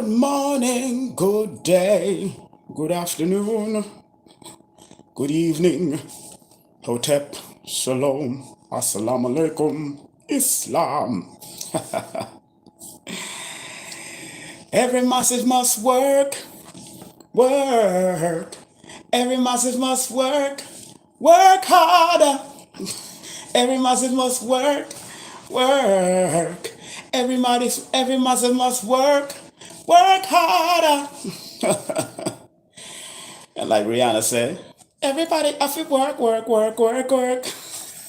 Good morning, good day, good afternoon, good evening, Hotep, Shalom, Assalamu alaikum, Islam. Every message must work, work. Every message must work, work harder. Every message must work, work. Every message must work, work harder. And like Rihanna said, everybody have to work, work, work, work, work.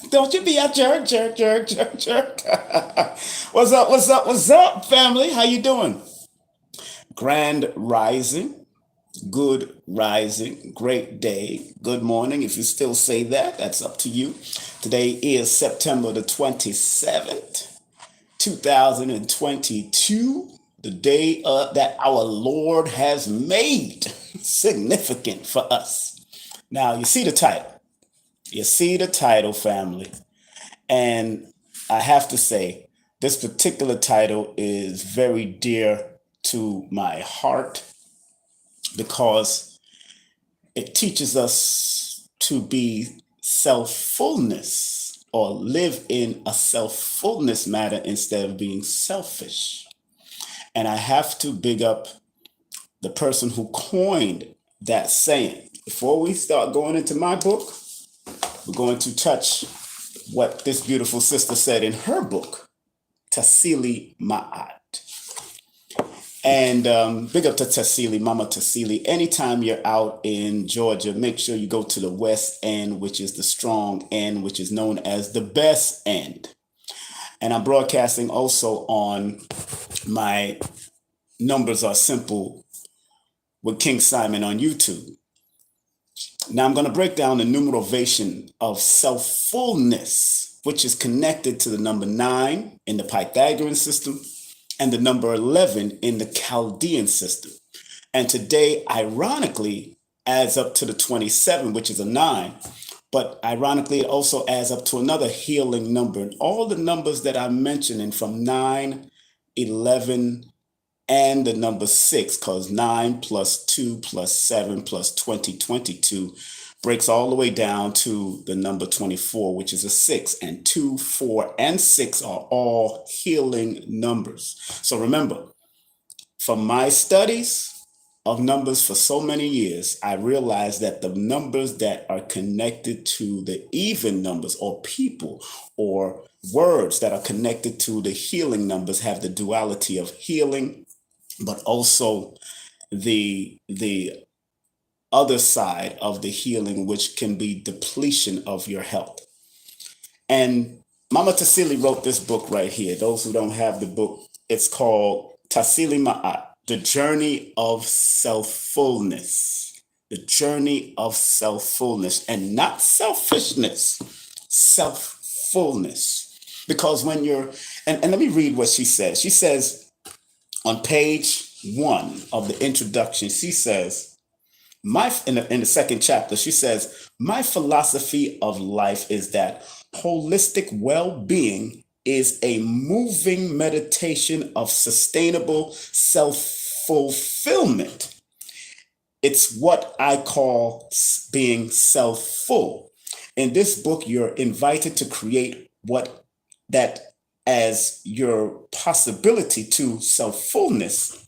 Don't you be a jerk, jerk, jerk, jerk, jerk. What's up, what's up, what's up, family? How you doing? Grand rising, good rising, great day, good morning. If you still say that, that's up to you. Today is September the 27th, 2022, the day that our Lord has made significant for us. Now, you see the title. You see the title, family. And I have to say, this particular title is very dear to my heart because it teaches us to be self-fullness or live in a self-fullness matter instead of being selfish. And I have to big up the person who coined that saying. Before we start going into my book, we're going to touch what this beautiful sister said in her book, Tassili Ma'at. And big up to Tassili, Mama Tassili. Anytime you're out in Georgia, make sure you go to the West End, which is the strong end, which is known as the best end. And I'm broadcasting also on my Numbers Are Simple with King Simon on YouTube. Now I'm going to break down the numerovation of self-fullness, which is connected to the number 9 in the Pythagorean system and the number 11 in the Chaldean system. And today, ironically, adds up to the 27, which is a 9. But ironically, it also adds up to another healing number. And all the numbers that I'm mentioning from 9, 11, and the number 6, because 9 plus 2 plus 7 plus 20, 22 breaks all the way down to the number 24, which is a 6. And 2, 4, and 6 are all healing numbers. So remember, from my studies of numbers for so many years, I realized that the numbers that are connected to the even numbers or people or words that are connected to the healing numbers have the duality of healing, but also the other side of the healing, which can be depletion of your health. And Mama Tassili wrote this book right here. Those who don't have the book, it's called Tassili Ma'at, The Journey of Self-Fullness. The Journey of Self-Fullness, and not selfishness, self-fullness. Because when you're, and let me read what she says. She says on page 1 of the introduction, she says, in the second chapter, she says, my philosophy of life is that holistic well-being is a moving meditation of sustainable self-fulfillment. It's what I call being self-full. In this book, you're invited to create what that as your possibility to self-fullness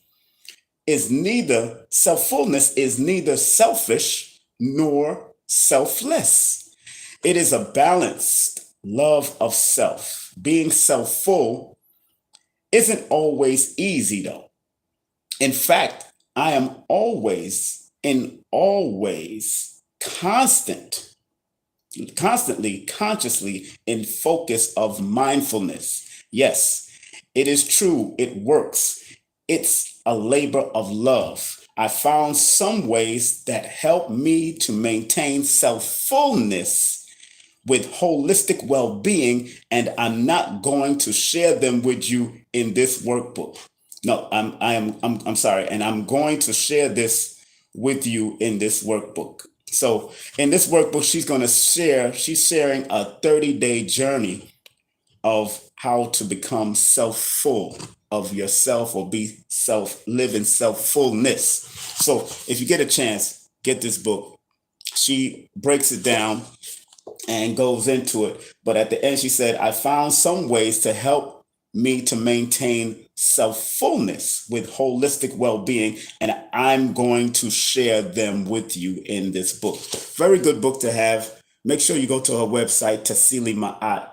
is neither selfish nor selfless. It is a balanced love of self. Being self-full isn't always easy, though. In fact, I am constantly, consciously in focus of mindfulness. Yes, it is true. It works. It's a labor of love. I found some ways that help me to maintain self-fullness with holistic well-being, and I'm not going to share them with you in this workbook. No, I'm sorry, and I'm going to share this with you in this workbook. So in this workbook, she's sharing a 30-day journey of how to become self-full. of yourself, or live in self-fullness. So if you get a chance, get this book. She breaks it down and goes into it. But at the end, she said, I found some ways to help me to maintain self-fullness with holistic well-being, and I'm going to share them with you in this book. Very good book to have. Make sure you go to her website, Tassili Ma'at,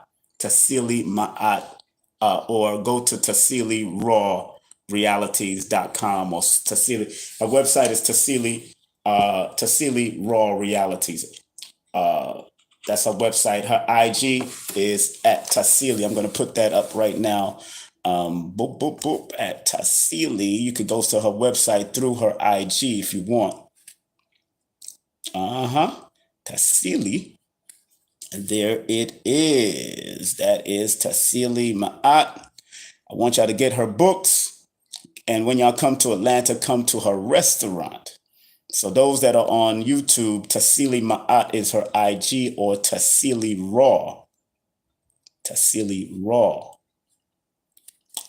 or go to TassiliRawRealities.com, or Tassili. Her website is Tassili Raw Realities. That's her website. Her IG is at Tassili. I'm going to put that up right now. Boop, boop, boop, at Tassili. You could go to her website through her IG if you want. Tassili. And there it is. That is Tassili Ma'at. I want y'all to get her books. And when y'all come to Atlanta, come to her restaurant. So those that are on YouTube, Tassili Ma'at is her IG, or Tassili Raw. Tassili Raw.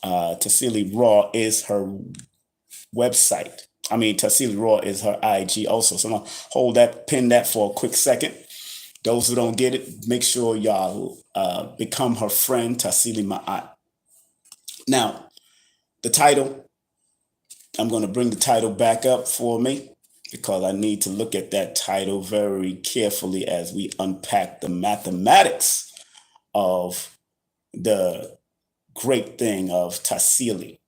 Tassili Raw is her website. Tassili Raw is her IG also. So I'm going to pin that for a quick second. Those who don't get it, make sure y'all become her friend, Tassili Ma'at. Now, the title, I'm going to bring the title back up for me, because I need to look at that title very carefully as we unpack the mathematics of the great thing of Tassili,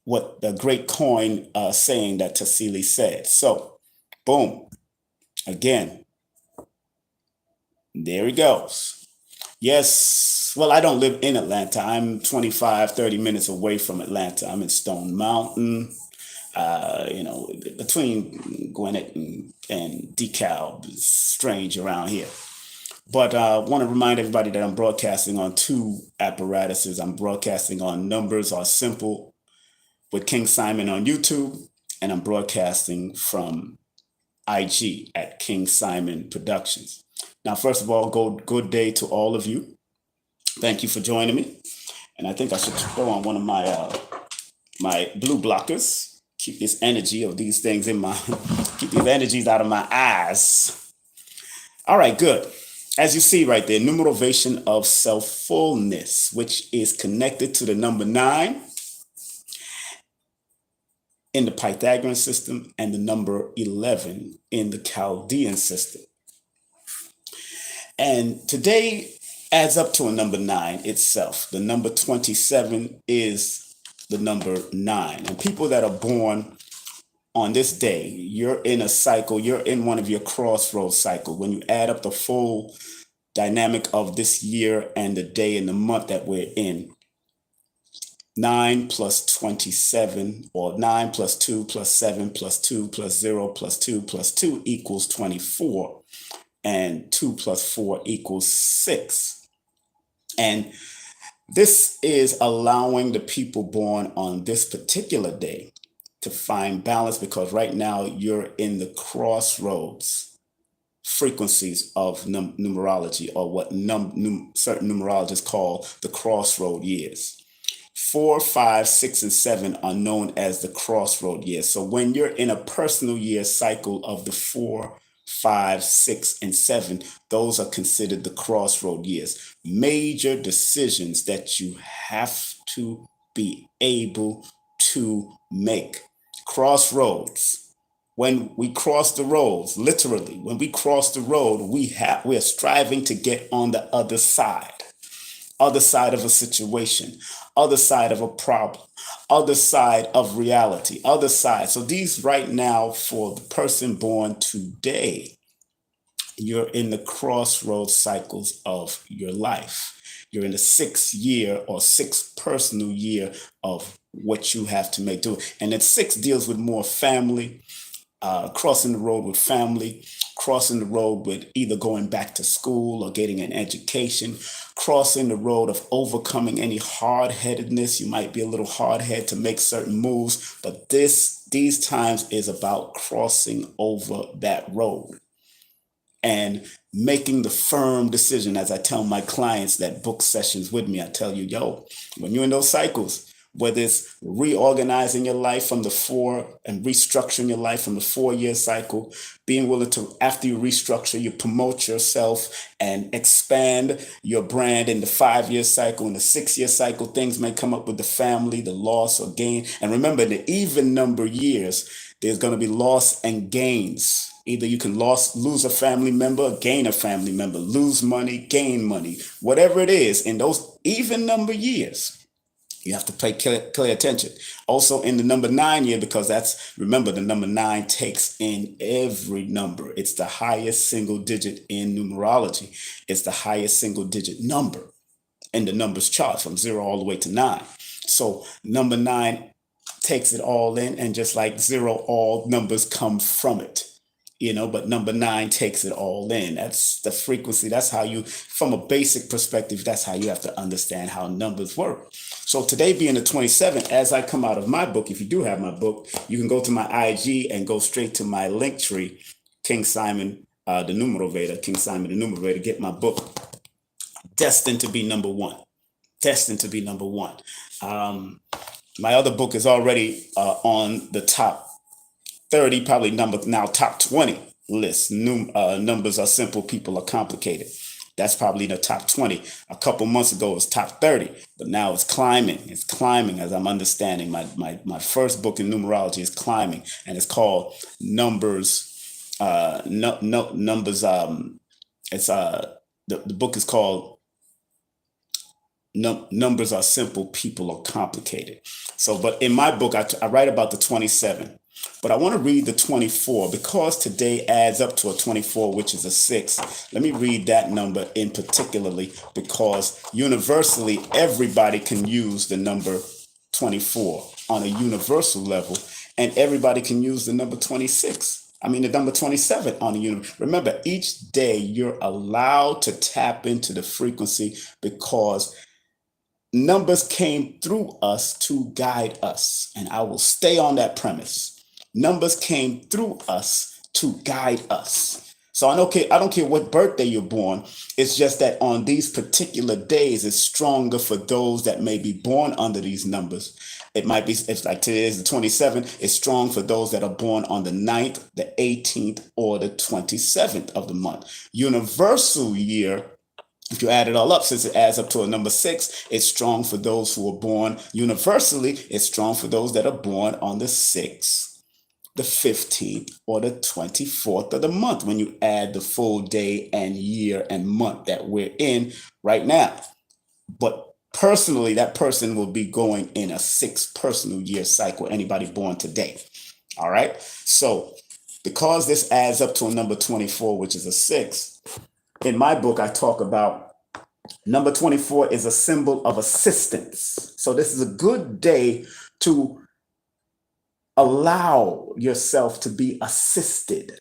what the great coin saying that Tassili said. So, boom, again, there he goes. Yes, well, I don't live in Atlanta. I'm 25-30 minutes away from Atlanta. I'm in Stone Mountain. Between Gwinnett and DeKalb, it's strange around here. But I want to remind everybody that I'm broadcasting on two apparatuses. I'm broadcasting on Numbers Are Simple with King Simon on YouTube, and I'm broadcasting from IG at King Simon Productions. Now, first of all, good day to all of you. Thank you for joining me. And I think I should throw on one of my blue blockers. Keep this energy of these things keep these energies out of my eyes. All right, good. As you see right there, Numerovation of Selfulness, which is connected to the number 9 in the Pythagorean system and the number 11 in the Chaldean system. And today adds up to a number 9 itself. The number 27 is the number 9. And people that are born on this day, you're in a cycle, you're in one of your crossroads cycle. When you add up the full dynamic of this year and the day and the month that we're in, 9 plus 27, or 9 plus 2 plus 7 plus 2 plus 0 plus 2 plus 2 equals 24. And 2 plus 4 equals 6. And this is allowing the people born on this particular day to find balance, because right now you're in the crossroads frequencies of numerology, or what certain numerologists call the crossroad years. 4, 5, 6, and 7 are known as the crossroad years. So when you're in a personal year cycle of the 4, 5, 6, and 7, those are considered the crossroad years. Major decisions that you have to be able to make. Crossroads. When we cross the roads, literally, when we cross the road, we are striving to get on the other side of a situation, other side of a problem, other side of reality, other side. So these right now, for the person born today, you're in the crossroads cycles of your life. You're in the 6th year, or 6th personal year of what you have to make do. And then 6 deals with more family, crossing the road with family, crossing the road with either going back to school or getting an education, crossing the road of overcoming any hard-headedness. You might be a little hard-headed to make certain moves, but these times is about crossing over that road and making the firm decision. As I tell my clients that book sessions with me, I tell you, when you're in those cycles, whether it's reorganizing your life from the four and restructuring your life from the 4 year cycle, being willing to, after you restructure, you promote yourself and expand your brand in the 5 year cycle, in the 6 year cycle, things may come up with the family, the loss or gain. And remember, the even number years, there's going to be loss and gains. Either you can lose a family member, gain a family member, lose money, gain money, whatever it is. In those even number years, you have to pay attention. Also in the number 9 year, because remember, the number 9 takes in every number. It's the highest single digit in numerology. It's the highest single digit number in the numbers chart from 0 all the way to 9. So number 9 takes it all in, and just like 0, all numbers come from it. But number 9 takes it all in. That's the frequency. That's how you, from a basic perspective, that's how you have to understand how numbers work. So today being the 27th, as I come out of my book, if you do have my book, you can go to my IG and go straight to my link tree, King Simon, the Numerovator, King Simon, the Numerator, get my book, Destined to be Number One. Destined to be Number One. My other book is already on the top 30, probably now top 20 list. Numbers are simple, people are complicated. That's probably the top 20. A couple months ago it was top 30, but now it's climbing. It's climbing, as I'm understanding. My first book in numerology is climbing, and it's called Numbers. Numbers. It's the book is called Numbers Are Simple, People Are Complicated. So, but in my book, I write about the 27. But I want to read the 24 because today adds up to a 24, which is a 6. Let me read that number in particularly, because universally, everybody can use the number 24 on a universal level, and everybody can use the number 26. The number 27 on a universal. Remember, each day you're allowed to tap into the frequency, because numbers came through us to guide us. And I will stay on that premise. Numbers came through us to guide us. So I don't care what birthday you're born. It's just that on these particular days, it's stronger for those that may be born under these numbers. It might be, it's like today is the 27th. It's strong for those that are born on the 9th, the 18th, or the 27th of the month. Universal year, if you add it all up, since it adds up to a number 6, it's strong for those who are born universally. It's strong for those that are born on the 6th, the 15th, or the 24th of the month, when you add the full day and year and month that we're in right now. But personally, that person will be going in a 6 personal year cycle, anybody born today. All right. So because this adds up to a number 24, which is a 6, in my book, I talk about number 24 is a symbol of assistance. So this is a good day to allow yourself to be assisted.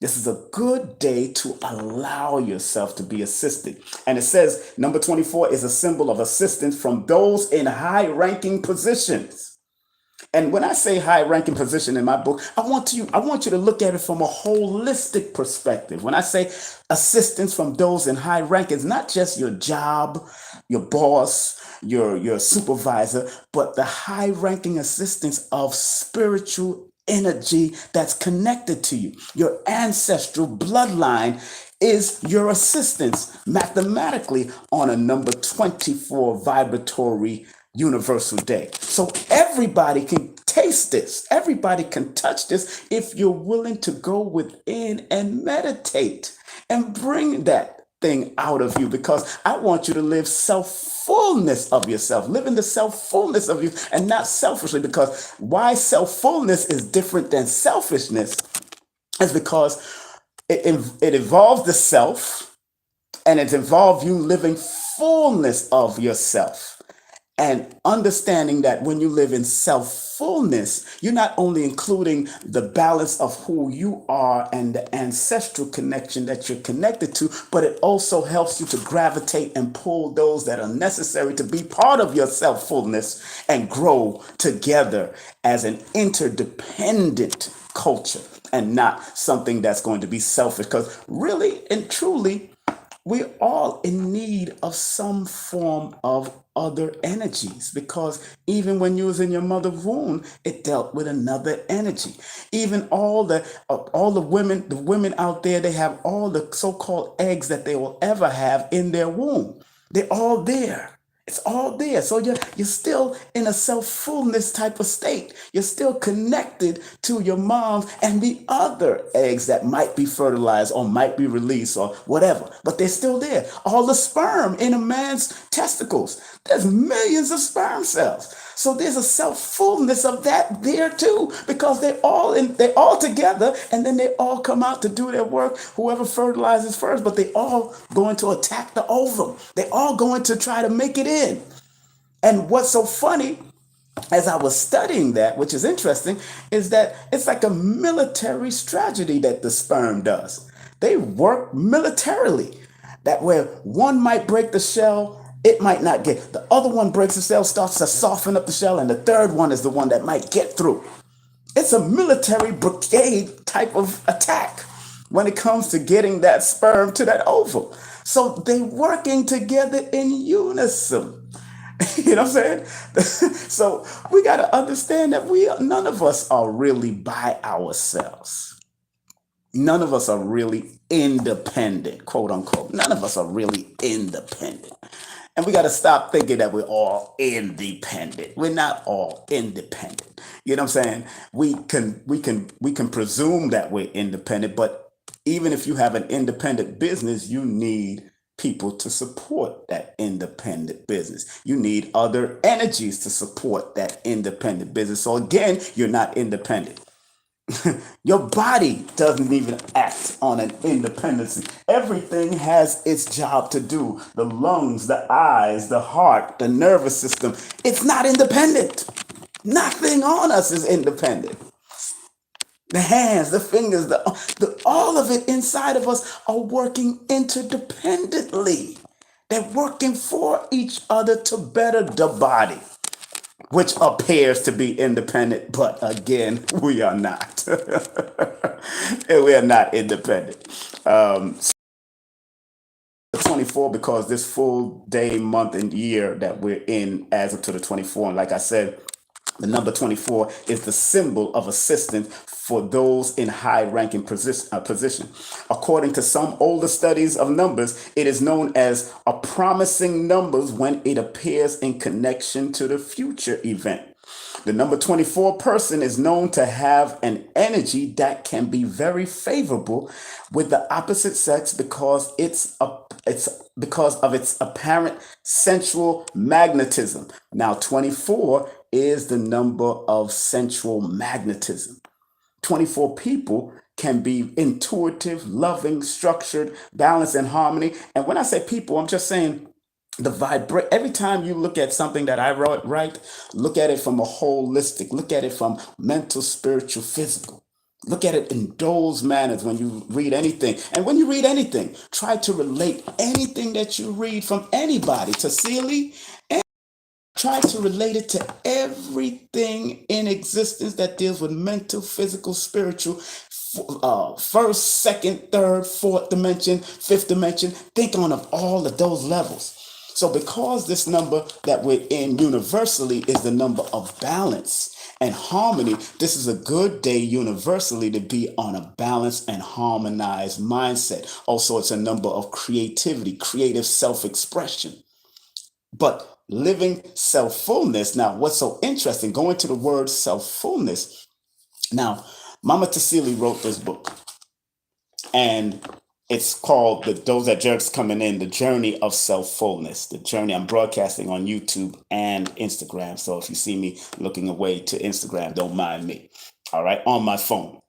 This is a good day to allow yourself to be assisted. And it says number 24 is a symbol of assistance from those in high-ranking positions. And when I say high-ranking position in my book, I want you to look at it from a holistic perspective. When I say assistance from those in high rank, it's not just your job, your boss, your supervisor, but the high-ranking assistance of spiritual energy that's connected to you. Your ancestral bloodline is your assistance mathematically on a number 24 vibratory universal day. So everybody can taste this. Everybody can touch this if you're willing to go within and meditate and bring that thing out of you, because I want you to live self-fullness of yourself. Live in the self-fullness of you and not selfishly, because why self-fullness is different than selfishness is because it involves the self, and it involves you living fullness of yourself. And understanding that when you live in self-fullness, you're not only including the balance of who you are and the ancestral connection that you're connected to, but it also helps you to gravitate and pull those that are necessary to be part of your self-fullness and grow together as an interdependent culture and not something that's going to be selfish. Because really and truly, we're all in need of some form of other energies, because even when you was in your mother's womb, it dealt with another energy. Even all the women out there, they have all the so-called eggs that they will ever have in their womb. They're all there. It's all there. So you're still in a self-fullness type of state. You're still connected to your mom and the other eggs that might be fertilized or might be released or whatever. But they're still there. All the sperm in a man's testicles. There's millions of sperm cells. So there's a self-fullness of that there too, because they're all together, and then they all come out to do their work, whoever fertilizes first, but they all going to attack the ovum. They all going to try to make it in. And what's so funny, as I was studying that, which is interesting, is that it's like a military strategy that the sperm does. They work militarily. That where one might break the shell, it might not get. The other one breaks the shell, starts to soften up the shell, and the third one is the one that might get through. It's a military brigade type of attack when it comes to getting that sperm to that oval. So they working together in unison. You know what I'm saying? So we got to understand that none of us are really by ourselves. None of us are really independent, quote unquote. None of us are really independent. And we got to stop thinking that we're all independent. We're not all independent. You know what I'm saying? We can presume that we're independent, but even if you have an independent business, you need people to support that independent business. You need other energies to support that independent business. So again, you're not independent. Your body doesn't even act on an independency. Everything has its job to do. The lungs, the eyes, the heart, the nervous system. It's not independent. Nothing on us is independent. The hands, the fingers, all of it inside of us are working interdependently. They're working for each other to better the body, which appears to be independent, but again, we are not. We are not independent. 24, because this full day, month, and year that we're in as of to the 24, and like I said, the number 24 is the symbol of assistance for those in high ranking position. According to some older studies of numbers, it is known as a promising numbers when it appears in connection to the future event. The number 24 person is known to have an energy that can be very favorable with the opposite sex, because it's because of its apparent sensual magnetism. Now 24 is the number of sensual magnetism. 24 people can be intuitive, loving, structured, balanced, and harmony. And when I say people, I'm just saying the vibrate. Every time you look at something that I write, look at it from a holistic, look at it from mental, spiritual, physical. Look at it in those manners when you read anything. And when you read anything, try to relate anything that you read from anybody to Seely. Try to relate it to everything in existence that deals with mental, physical, spiritual, first, second, third, fourth dimension, fifth dimension. Think on of all of those levels. So because this number that we're in universally is the number of balance and harmony, this is a good day universally to be on a balanced and harmonized mindset. Also, it's a number of creativity, creative self-expression. But living self-fullness. Now, what's so interesting, going to the word self-fullness. Now, Mama Tassili wrote this book, and it's called Those That Jerks Coming In, The Journey of Self-Fullness. The journey. I'm broadcasting on YouTube and Instagram. So if you see me looking away to Instagram, don't mind me. All right, on my phone.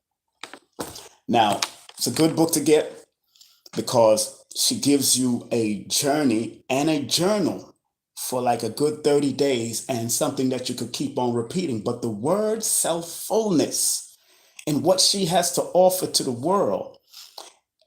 Now, it's a good book to get because she gives you a journey and a journal for like a good 30 days and something that you could keep on repeating. But the word self-fullness and what she has to offer to the world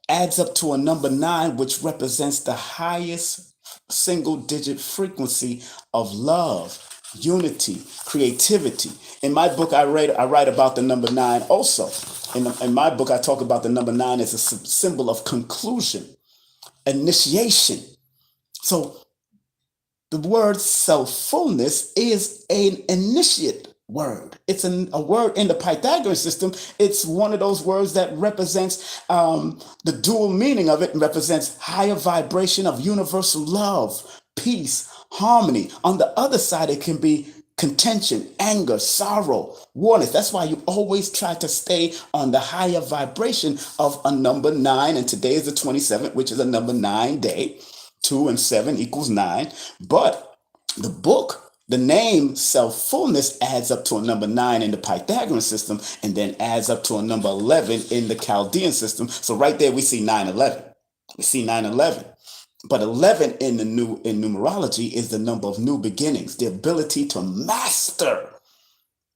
adds up to a number 9, which represents the highest single digit frequency of love, unity, creativity. In my book, I write about the number 9 also. In my book, I talk about the number 9 as a symbol of conclusion, initiation. So the word self-fullness is an initiate word. It's a word in the Pythagorean system. It's one of those words that represents the dual meaning of it, and represents higher vibration of universal love, peace, harmony. On the other side, it can be contention, anger, sorrow, warnings. That's why you always try to stay on the higher vibration of a number 9. And today is the 27th, which is a number 9 day. 2 and 7 equals 9. But the name self-fullness adds up to a number 9 in the Pythagorean system, and then adds up to a number 11 in the Chaldean system. So right there we see 911. We see 911. But 11 in numerology is the number of new beginnings, the ability to master,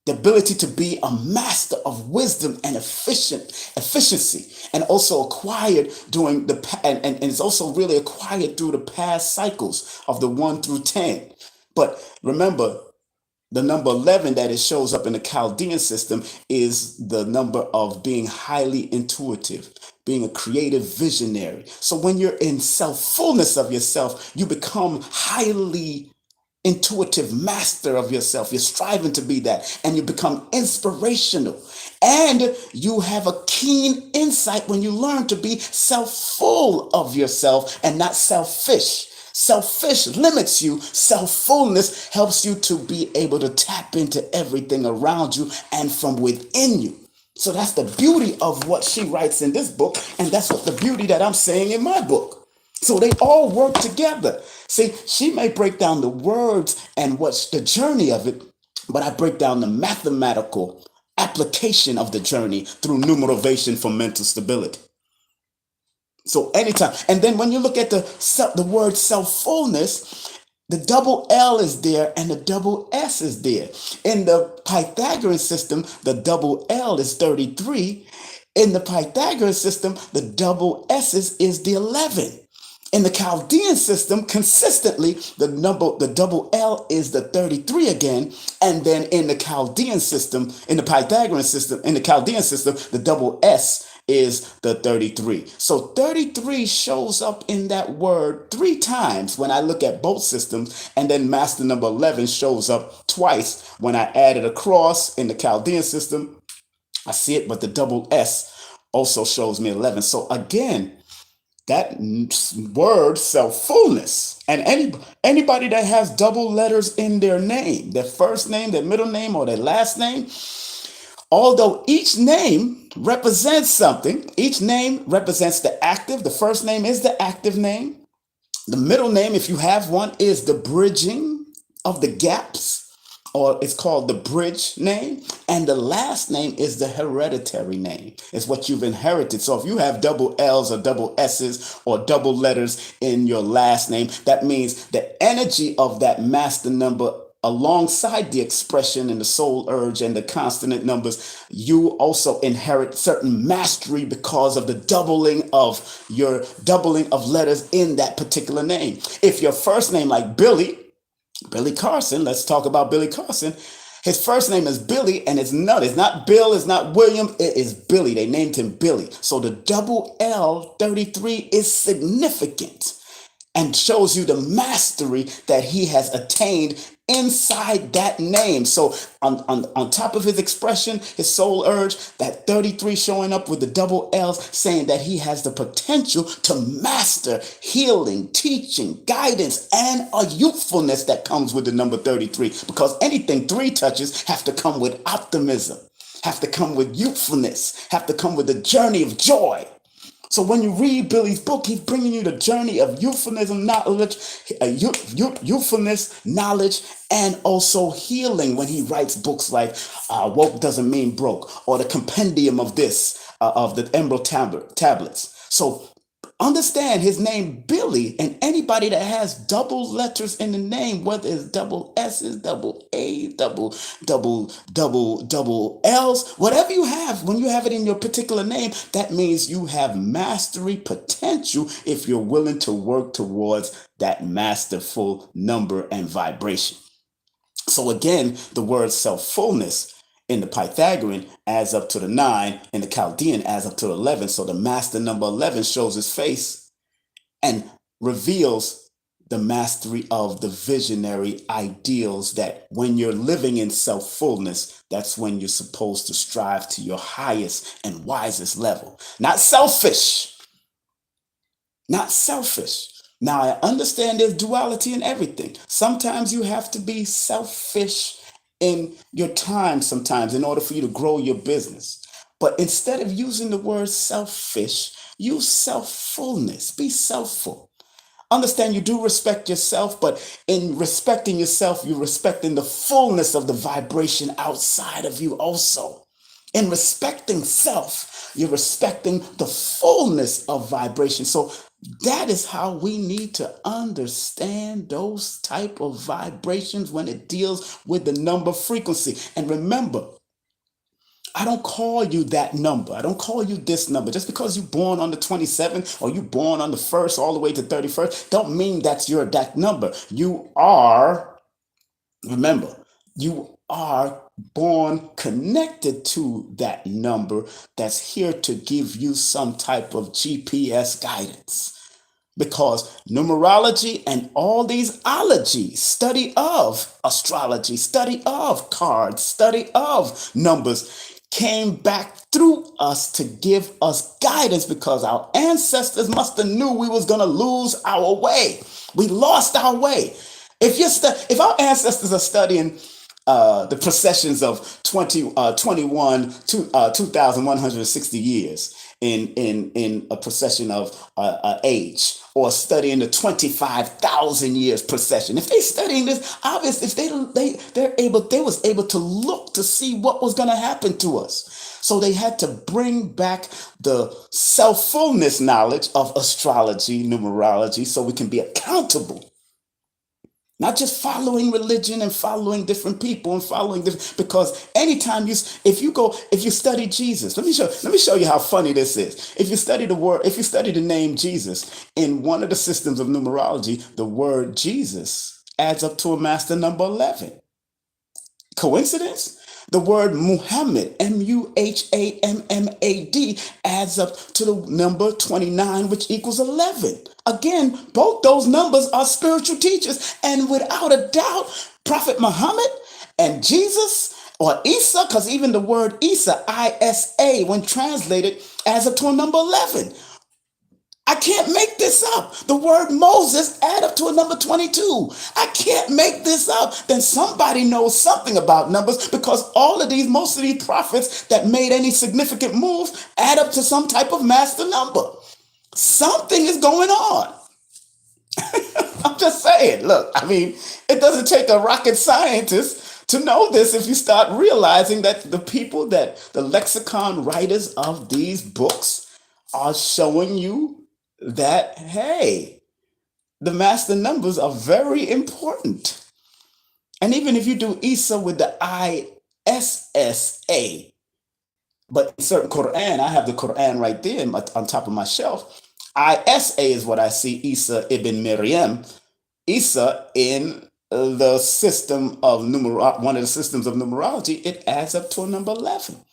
the ability to be a master of wisdom and efficiency, and also acquired during and it's also really acquired through the past cycles of the 1 through 10. But remember, the number 11 that it shows up in the Chaldean system is the number of being highly intuitive, being a creative visionary. So when you're in self-fullness of yourself, you become highly intuitive master of yourself. You're striving to be that, and you become inspirational. And you have a keen insight when you learn to be self-full of yourself and not selfish. Selfish limits you. Self-fullness helps you to be able to tap into everything around you and from within you. So that's the beauty of what she writes in this book, and that's what the beauty that I'm saying in my book. So they all work together. See, she may break down the words and what's the journey of it, but I break down the mathematical application of the journey through numerovation for mental stability. So anytime, and then when you look at the word self-fullness, the double L is there and the double S is there. In the Pythagorean system, the double L is 33. In the Pythagorean system, the double S is the 11. In the Chaldean system, consistently, the double L is the 33 again. And then in the Chaldean system, in the Pythagorean system, in the Chaldean system, the double S is the 33. So 33 shows up in that word 3 times when I look at both systems, and then master number 11 shows up twice when I add it across in the Chaldean system. I see it, but the double S also shows me 11. So again, that word self-fullness, and anybody that has double letters in their name, their first name, their middle name, or their last name, although each name represents something, each name represents the active. The first name is the active name. The middle name, if you have one, is the bridging of the gaps, or it's called the bridge name. And the last name is the hereditary name. It's what you've inherited. So if you have double L's or double S's or double letters in your last name, that means the energy of that master number alongside the expression and the soul urge and the consonant numbers, you also inherit certain mastery because of the doubling of letters in that particular name. If your first name, like Billy Carson, let's talk about Billy Carson. His first name is Billy, and it's not Bill, it's not William, it is Billy. They named him Billy. So the double L 33 is significant and shows you the mastery that he has attained inside that name. So on top of his expression, his soul urge, that 33 showing up with the double L's, saying that he has the potential to master healing, teaching, guidance, and a youthfulness that comes with the number 33. Because anything 3 touches have to come with optimism, have to come with youthfulness, have to come with the journey of joy. So when you read Billy's book, he's bringing you the journey of youthfulness, knowledge, and also healing when he writes books like Woke Doesn't Mean Broke, or the compendium of of the Emerald Tablets. So understand his name Billy, and anybody that has double letters in the name, whether it's double S's, double A's, double L's, whatever you have, when you have it in your particular name, that means you have mastery potential if you're willing to work towards that masterful number and vibration. So again, the word self-fullness in the Pythagorean adds up to the 9, in the Chaldean adds up to 11. So the master number 11 shows his face and reveals the mastery of the visionary ideals that when you're living in self fullness, that's when you're supposed to strive to your highest and wisest level. Not selfish, not selfish. Now, I understand there's duality in everything. Sometimes you have to be selfish in your time, sometimes, in order for you to grow your business. But instead of using the word selfish, use self-fullness. Be selfful. Understand you do respect yourself, but in respecting yourself, you're respecting the fullness of the vibration outside of you also. In respecting self, you're respecting the fullness of vibration. So that is how we need to understand those type of vibrations when it deals with the number frequency. And remember, I don't call you that number. I don't call you this number. Just because you're born on the 27th or you're born on the 1st all the way to 31st, don't mean that's your that number. You are, remember, you are born connected to that number that's here to give you some type of GPS guidance. Because numerology and all these ologies, study of astrology, study of cards, study of numbers, came back through us to give us guidance because our ancestors must have knew we was going to lose our way. We lost our way. If our ancestors are studying the processions of 2,160 years in a procession of age, or studying the 25,000 years procession. If they studying this, obviously, if they was able to look to see what was going to happen to us. So they had to bring back the self-fullness knowledge of astrology, numerology, so we can be accountable. Not just following religion and following different people and following different, because anytime if you study Jesus, let me show you how funny this is. If you study the name Jesus in one of the systems of numerology, the word Jesus adds up to a master number 11. Coincidence? The word Muhammad, Muhammad, adds up to the number 29, which equals 11. Again, both those numbers are spiritual teachers. And without a doubt, Prophet Muhammad and Jesus, or Isa, because even the word Isa, Isa, when translated, adds up to a number 11. I can't make this up. The word Moses add up to a number 22. I can't make this up. Then somebody knows something about numbers, because most of these prophets that made any significant move add up to some type of master number. Something is going on. I'm just saying, look, I mean, it doesn't take a rocket scientist to know this if you start realizing that the lexicon writers of these books are showing you that, hey, the master numbers are very important. And even if you do Isa with the ISSA, but in certain Quran, I have the Quran right there on top of my shelf. ISA is what I see, Isa ibn Maryam. Isa in the system of one of the systems of numerology, it adds up to a number 11.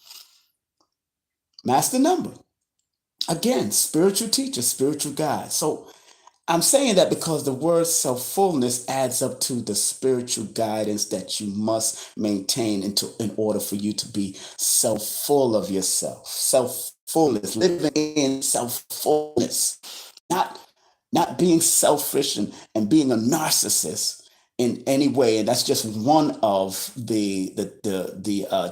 Master number. Again, spiritual teacher, spiritual guide. So I'm saying that because the word self-fullness adds up to the spiritual guidance that you must maintain in order for you to be self-full of yourself. Self-fullness, living in self-fullness, not not being selfish and being a narcissist in any way. And that's just one of the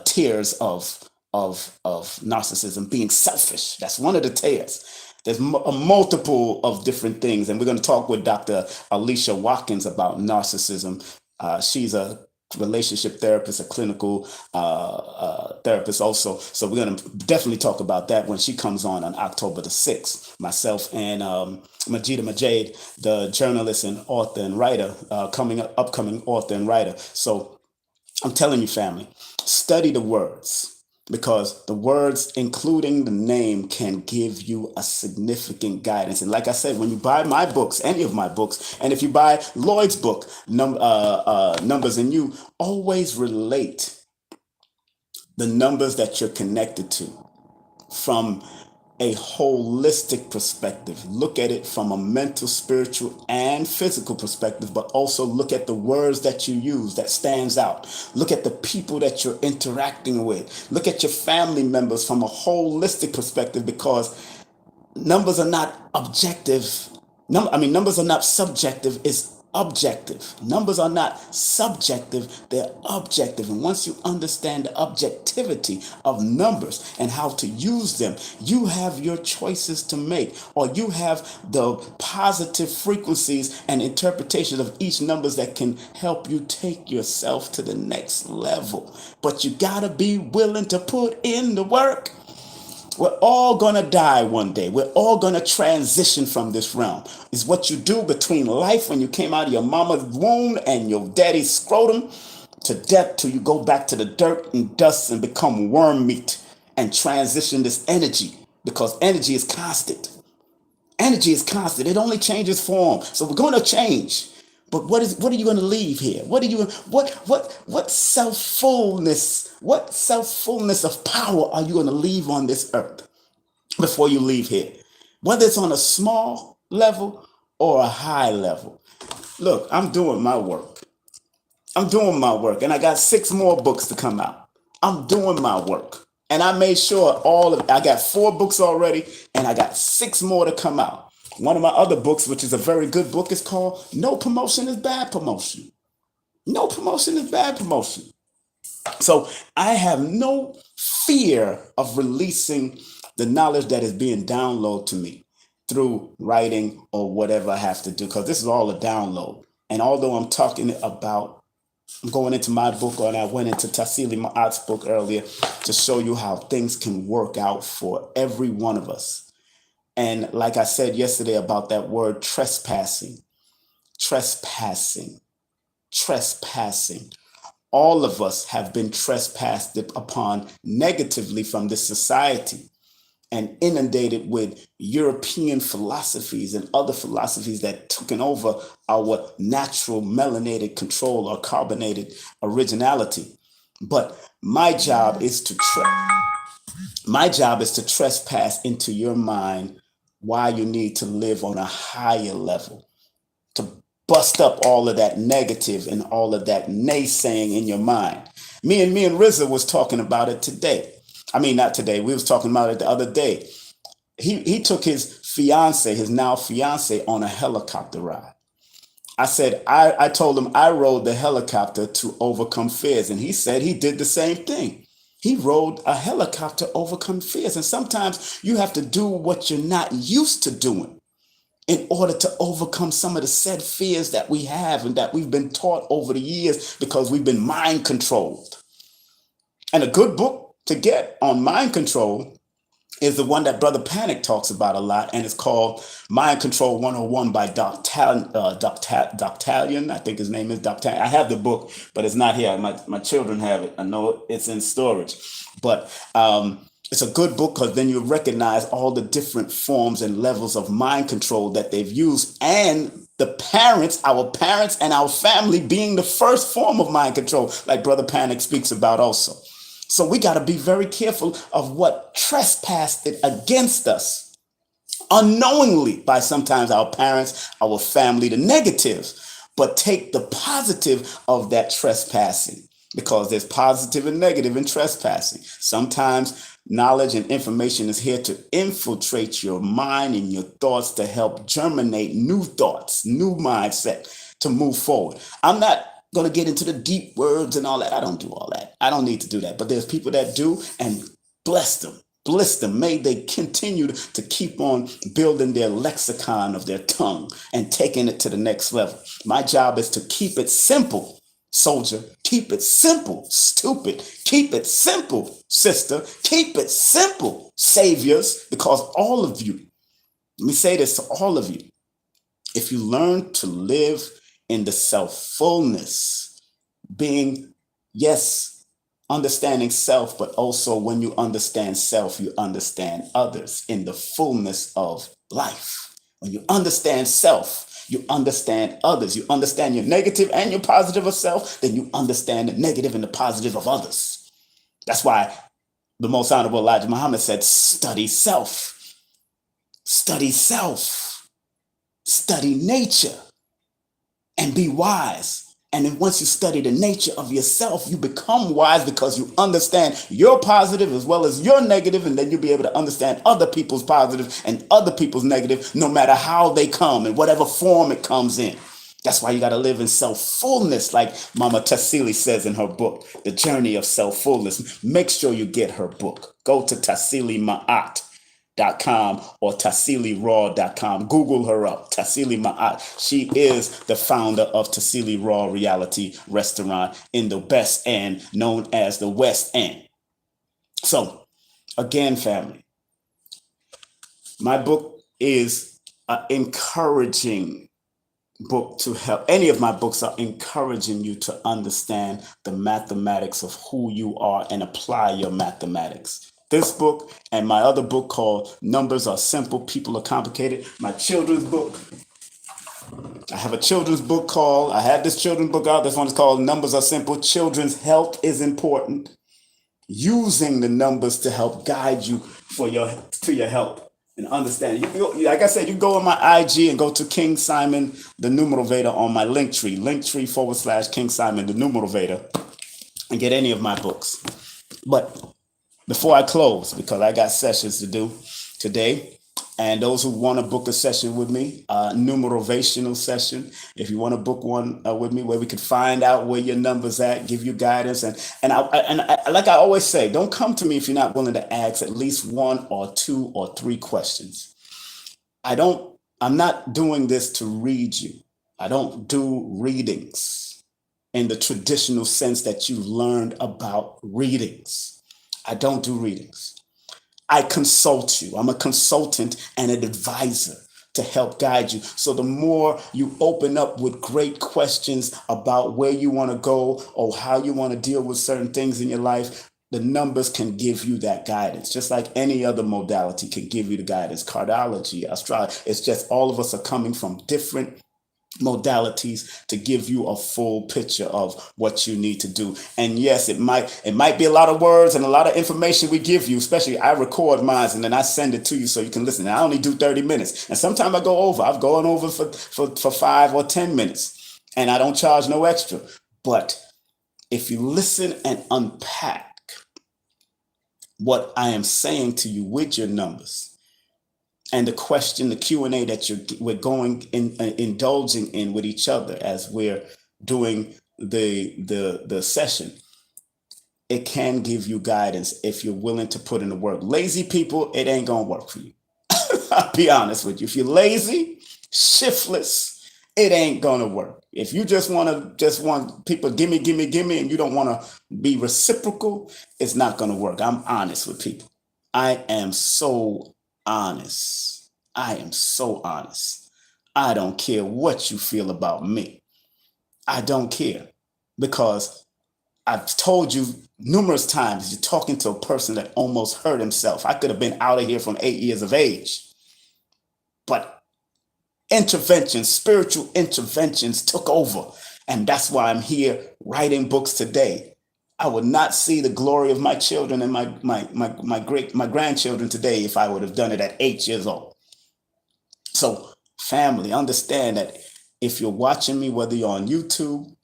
tiers of narcissism, being selfish. That's one of the tiers. There's a multiple of different things, and we're going to talk with Dr. Alicia Watkins about narcissism. She's a relationship therapist, a clinical therapist also. So we're going to definitely talk about that when she comes on October the 6th. Myself and Majida Majid, the journalist and author and writer, upcoming author and writer. So I'm telling you, family, study the words, because the words, including the name, can give you a significant guidance. And like I said, when you buy my books, any of my books, and if you buy Lloyd's book, Numbers, and you always relate the numbers that you're connected to from a holistic perspective. Look at it from a mental, spiritual, and physical perspective, but also look at the words that you use that stands out. Look at the people that you're interacting with. Look at your family members from a holistic perspective, because numbers are not objective. Numbers are not subjective, it's objective. Numbers are not subjective, they're objective. And once you understand the objectivity of numbers and how to use them, you have your choices to make, or you have the positive frequencies and interpretations of each numbers that can help you take yourself to the next level. But you gotta be willing to put in the work. We're all gonna die one day. We're all gonna transition from this realm. It's what you do between life when you came out of your mama's womb and your daddy's scrotum to death, till you go back to the dirt and dust and become worm meat and transition this energy, because energy is constant. Energy is constant. It only changes form. So we're gonna change. But what are you gonna leave here? What self-fullness of power are you gonna leave on this earth before you leave here? Whether it's on a small level or a high level. Look, I'm doing my work. And I got 6 more books to come out. I'm doing my work. And I made sure I got 4 books already, and I got 6 more to come out. One of my other books, which is a very good book, is called No Promotion is Bad Promotion. No promotion is bad promotion. So I have no fear of releasing the knowledge that is being downloaded to me through writing or whatever I have to do, because this is all a download. And although I'm going into my book, and I went into Tassili Ma'at's book earlier to show you how things can work out for every one of us. And like I said yesterday about that word trespassing, trespassing, trespassing. All of us have been trespassed upon negatively from this society and inundated with European philosophies and other philosophies that took over our natural melanated control or carbonated originality. But my job is to trespass into your mind why you need to live on a higher level, to bust up all of that negative and all of that naysaying in your mind. Me and Rizza was talking about it today. I mean, not today. We was talking about it the other day. He took his now fiance, on a helicopter ride. I told him I rode the helicopter to overcome fears, and he said he did the same thing. He rode a helicopter to overcome fears, and sometimes you have to do what you're not used to doing in order to overcome some of the said fears that we have and that we've been taught over the years, because we've been mind controlled. And a good book to get on mind control is the one that Brother Panic talks about a lot, and it's called Mind Control 101 by Doctalion. I think his name is Doctalion. I have the book, but it's not here. My children have it. I know it's in storage. But it's a good book, because then you recognize all the different forms and levels of mind control that they've used, and our parents and our family being the first form of mind control, like Brother Panic speaks about also. So we got to be very careful of what trespassed it against us unknowingly by sometimes our parents, our family, the negative, but take the positive of that trespassing, because there's positive and negative in trespassing. Sometimes knowledge and information is here to infiltrate your mind and your thoughts to help germinate new thoughts, new mindset to move forward. I'm not going to get into the deep words and all that. I don't do all that. I don't need to do that. But there's people that do, and bless them. May they continue to keep on building their lexicon of their tongue and taking it to the next level. My job is to keep it simple, soldier. Keep it simple, stupid. Keep it simple, sister. Keep it simple, saviors, because all of you, let me say this to all of you, if you learn to live in the self-fullness, being, yes, understanding self, but also when you understand self, you understand others in the fullness of life. When you understand self, you understand others. You understand your negative and your positive of self, then you understand the negative and the positive of others. That's why the Most Honorable Elijah Muhammad said, study self. Study self, study nature, and be wise. And then once you study the nature of yourself, you become wise because you understand your positive as well as your negative, and then you'll be able to understand other people's positive and other people's negative, no matter how they come and whatever form it comes in. That's why you got to live in self-fullness, like Mama Tassili says in her book, The Journey of Self-Fullness. Make sure you get her book. Go to tassilimaat.com or tassiliraw.com. Google her up, Tassili Ma'at. She is the founder of Tassili Raw Reality Restaurant in the Best End, known as the West End. So, again, family, my book is an encouraging book to help. Any of my books are encouraging you to understand the mathematics of who you are and apply your mathematics. This book and my other book called Numbers Are Simple, People Are Complicated, my children's book. I have a children's book called, I had this children's book out. This one is called Numbers Are Simple, Children's Health is Important. Using the numbers to help guide you to your health. And understand. Like I said, you go on my IG and go to King Simon, the Numerovator, on my linktree.com/King Simon, the Numerovator, and get any of my books. But before I close, because I got sessions to do today, and those who want to book a session with me, numerational session, if you want to book one with me where we could find out where your number's at, give you guidance. And like I always say, don't come to me if you're not willing to ask at least 1 or 2 or 3 questions. I'm not doing this to read you. I don't do readings in the traditional sense that you've learned about readings. I don't do readings. I consult you. I'm a consultant and an advisor to help guide you. So the more you open up with great questions about where you want to go or how you want to deal with certain things in your life, the numbers can give you that guidance, just like any other modality can give you the guidance. Cardiology, astrology, it's just all of us are coming from different modalities to give you a full picture of what you need to do. And yes, it might be a lot of words and a lot of information we give you, especially I record mine and then I send it to you so you can listen. And I only do 30 minutes. And sometimes I go over. I've gone over for 5 or 10 minutes and I don't charge no extra. But if you listen and unpack what I am saying to you with your numbers, and the question, the Q&A that we're indulging in with each other as we're doing the session, it can give you guidance if you're willing to put in the work. Lazy people, it ain't gonna work for you. I'll be honest with you. If you're lazy, shiftless, it ain't gonna work. If you just want people gimme, and you don't want to be reciprocal, it's not gonna work. I'm honest with people. I am so honest. I am so honest. I don't care what you feel about me. I don't care, because I've told you numerous times, you're talking to a person that almost hurt himself. I could have been out of here from 8 years of age. But spiritual interventions took over. And that's why I'm here writing books today. I would not see the glory of my children and my grandchildren today if I would have done it at 8 years old. So, family, understand that if you're watching me, whether you're on YouTube,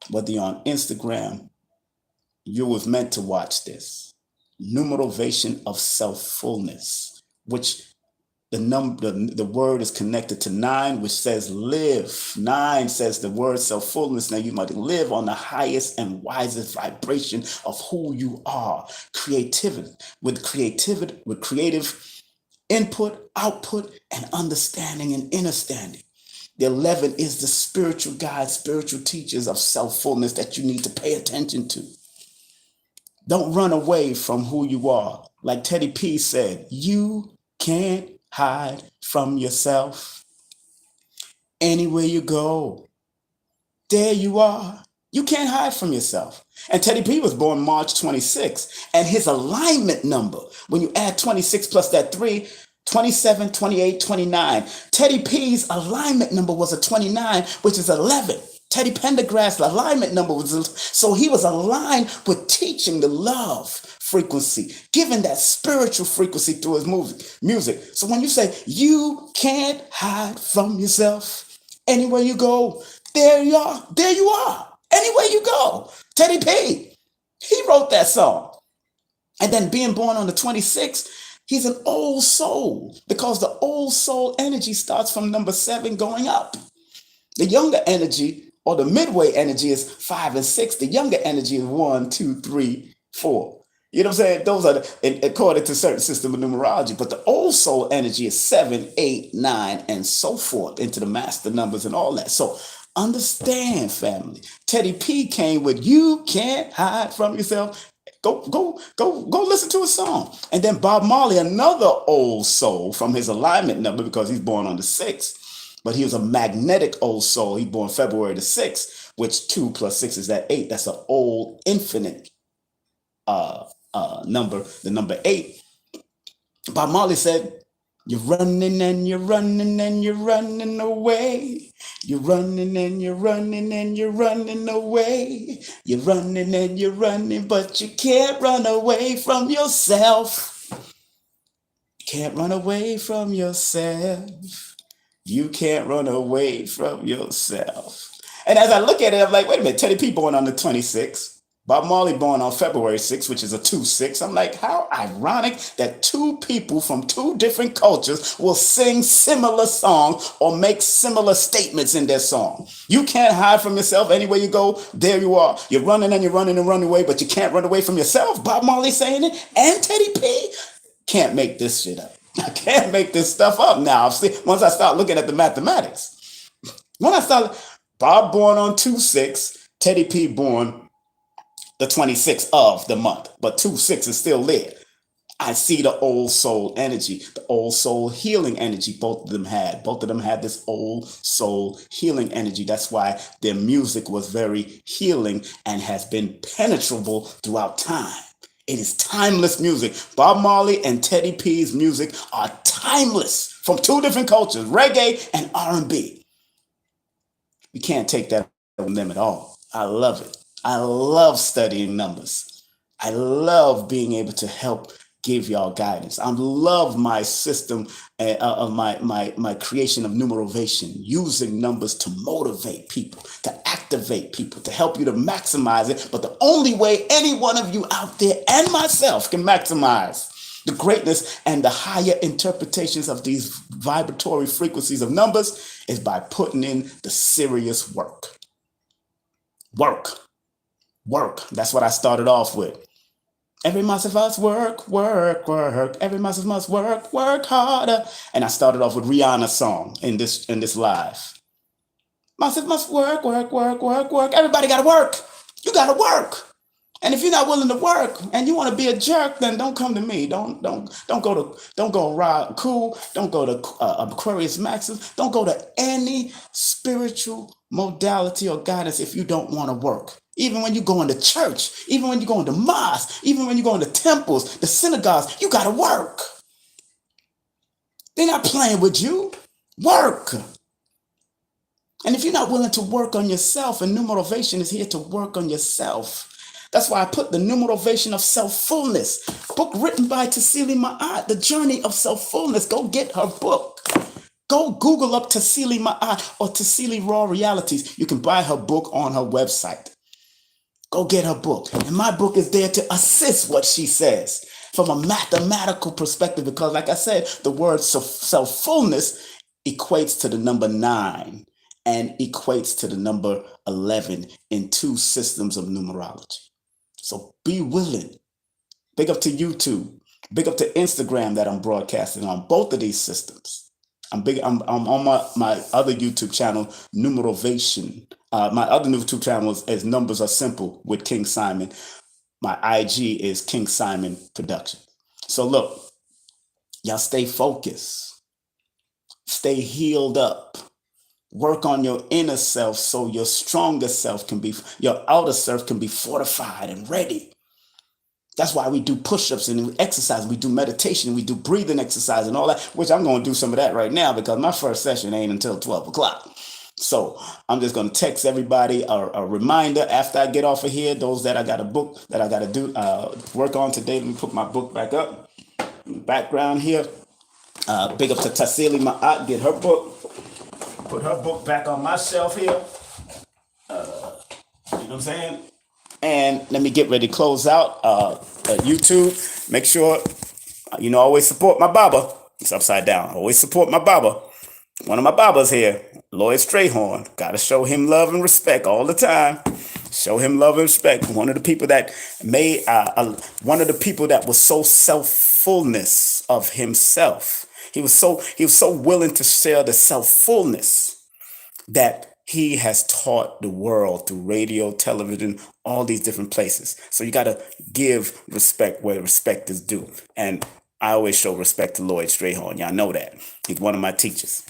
whether you're on Instagram, you was meant to watch this. Numerovation of Self-Fullness, which the word is connected to 9, which says live. 9 says the word self-fullness. Now you might live on the highest and wisest vibration of who you are. With creative input, output, and understanding and understanding. The 11 is the spiritual guides, spiritual teachers of self-fullness that you need to pay attention to. Don't run away from who you are. Like Teddy P said, you can't hide from yourself. Anywhere you go, there you are. You can't hide from yourself. And Teddy P was born March 26, and his alignment number, when you add 26 plus that 3, 27, 28, 29. Teddy P's alignment number was a 29, which is 11. Teddy Pendergrass's alignment number was, so he was aligned with teaching the love frequency, giving that spiritual frequency through his music. So when you say you can't hide from yourself, anywhere you go, there you are. There you are. Anywhere you go. Teddy P, he wrote that song. And then being born on the 26th, he's an old soul because the old soul energy starts from number 7 going up. The younger energy or the midway energy is 5 and 6. The younger energy is 1, 2, 3, 4. You know what I'm saying? Those are according to certain system of numerology. But the old soul energy is 7, 8, 9, and so forth into the master numbers and all that. So understand, family. Teddy P came with "You Can't Hide from Yourself." Go listen to a song. And then Bob Marley, another old soul from his alignment number because he's born on the 6th. But he was a magnetic old soul. He born February the 6th, which 2 plus 6 is that 8. That's an old infinite number, the number 8. Bob Marley said, "You're running and you're running and you're running away. You're running and you're running and you're running away. You're running and you're running, but you can't run away from yourself. You can't run away from yourself. You can't run away from yourself." And as I look at it, I'm like, wait a minute, Teddy P born on the 26th. Bob Marley born on February 6th, which is a 2-6. I'm like, how ironic that two people from two different cultures will sing similar songs or make similar statements in their song. You can't hide from yourself. Anywhere you go, there you are. You're running and you're running and running away, but you can't run away from yourself. Bob Marley saying it, and Teddy P. Can't make this shit up. I can't make this stuff up now. Once I start looking at the mathematics. When I start, Bob born on 2-6, Teddy P born the 26th of the month, but 2-6 is still there. I see the old soul energy, the old soul healing energy both of them had. Both of them had this old soul healing energy. That's why their music was very healing and has been penetrable throughout time. It is timeless music. Bob Marley and Teddy P's music are timeless from two different cultures, reggae and R&B. We can't take that from them at all. I love it. I love studying numbers. I love being able to help give y'all guidance. I love my system of my creation of numerovation, using numbers to motivate people, to activate people, to help you to maximize it. But the only way any one of you out there and myself can maximize the greatness and the higher interpretations of these vibratory frequencies of numbers is by putting in the serious work. Work. That's what I started off with. Every month of us work. Every month of us work harder. And I started off with Rihanna's song in this live. Must work. Everybody gotta work. You gotta work. And if you're not willing to work and you want to be a jerk, then don't come to me. Don't go Rob Cool. Don't go to Aquarius Maxis. Don't go to any spiritual modality or guidance if you don't want to work. Even when you go into church, even when you go into mosque, even when you go into temples, the synagogues, you got to work. They're not playing with you. Work. And if you're not willing to work on yourself, and Numerovation is here to work on yourself. That's why I put the Numerovation of Self-Fullness, book written by Tassili Ma'at, The Journey of Self-Fullness. Go get her book. Go Google up Tassili Ma'at or Tassili Raw Realities. You can buy her book on her website. Go get her book. And my book is there to assist what she says from a mathematical perspective, because like I said, the word self-fullness equates to the number 9 and equates to the number 11 in two systems of numerology. So be willing. Big up to YouTube. Big up to Instagram that I'm broadcasting on both of these systems. I'm on my other YouTube channel, Numerovation. My other YouTube channel is Numbers Are Simple with King Simon. My IG is King Simon Production. So look, y'all stay focused. Stay healed up. Work on your inner self so your stronger self your outer self can be fortified and ready. That's why we do push-ups and exercise. We do meditation. We do breathing exercise and all that, which I'm going to do some of that right now because my first session ain't until 12 o'clock. So I'm just going to text everybody a reminder after I get off of here. Those that I got a book that I got to do work on today. Let me put my book back up in the background here. Big up to Tassili Ma'at, get her book. Put her book back on my shelf here. You know what I'm saying? And let me get ready to close out YouTube. Make sure, always support my Baba. It's upside down. Always support my Baba. One of my Babas here, Lloyd Strayhorn. Got to show him love and respect all the time. Show him love and respect. One of the people that was so self-fullness of himself. He was so willing to share the self-fullness that he has taught the world through radio, television, all these different places. So you got to give respect where respect is due. And I always show respect to Lloyd Strayhorn. Y'all know that. He's one of my teachers.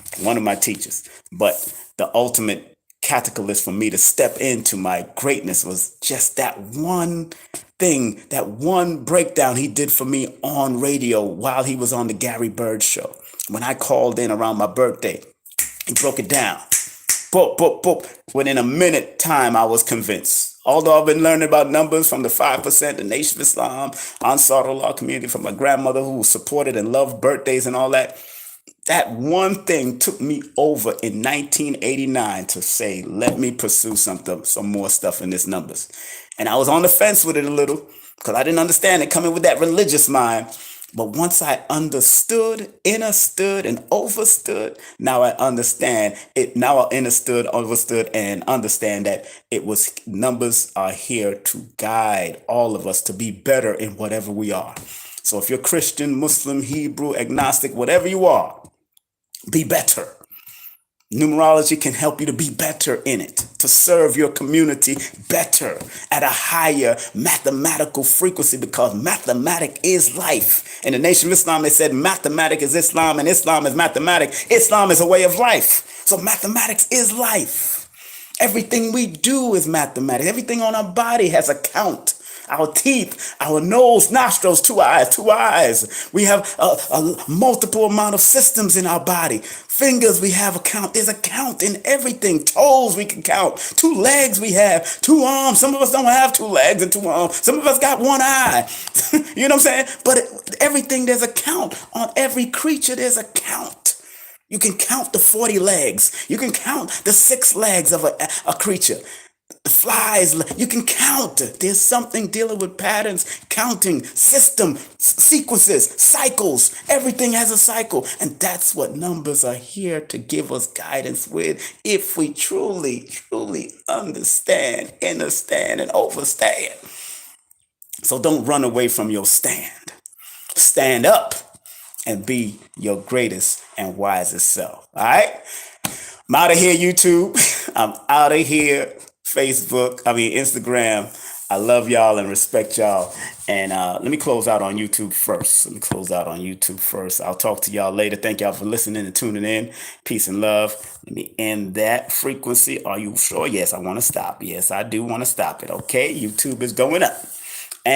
But the ultimate catalyst for me to step into my greatness was just that one thing, that one breakdown he did for me on radio while he was on the Gary Bird show. When I called in around my birthday, he broke it down. Boop, boop, boop. Within a minute time, I was convinced. Although I've been learning about numbers from the 5%, the Nation of Islam, Ansar Allah community, from my grandmother who supported and loved birthdays and all that, that one thing took me over in 1989 to say, let me pursue some more stuff in this numbers. And I was on the fence with it a little because I didn't understand it coming with that religious mind. But once I understood, and overstood, now I understand it. Now I understood, and understand that it was numbers are here to guide all of us to be better in whatever we are. So if you're Christian, Muslim, Hebrew, agnostic, whatever you are, be better. Numerology can help you to be better in it, to serve your community better at a higher mathematical frequency, because mathematics is life. In the Nation of Islam, they said mathematics is Islam and Islam is mathematics. Islam is a way of life. So mathematics is life. Everything we do is mathematics. Everything on our body has a count. Our teeth, our nose, nostrils, two eyes. We have a multiple amount of systems in our body. Fingers, we have a count. There's a count in everything. Toes, we can count. 2 legs, we have 2 arms. Some of us don't have 2 legs and 2 arms. Some of us got 1 eye. You know what I'm saying? But everything, there's a count. On every creature, there's a count. You can count the 40 legs. You can count the 6 legs of a creature. The flies, you can count. There's something dealing with patterns, counting, system, sequences, cycles. Everything has a cycle. And that's what numbers are here to give us guidance with, if we truly, truly understand, and overstand. So don't run away from your stand. Stand up and be your greatest and wisest self. All right? I'm out of here, YouTube. I'm out of here. Instagram. I love y'all and respect y'all. And let me close out on YouTube first. I'll talk to y'all later. Thank y'all for listening and tuning in. Peace and love. Let me end that frequency. Are you sure? Yes, I want to stop. Yes, I do want to stop it. Okay, YouTube is going up.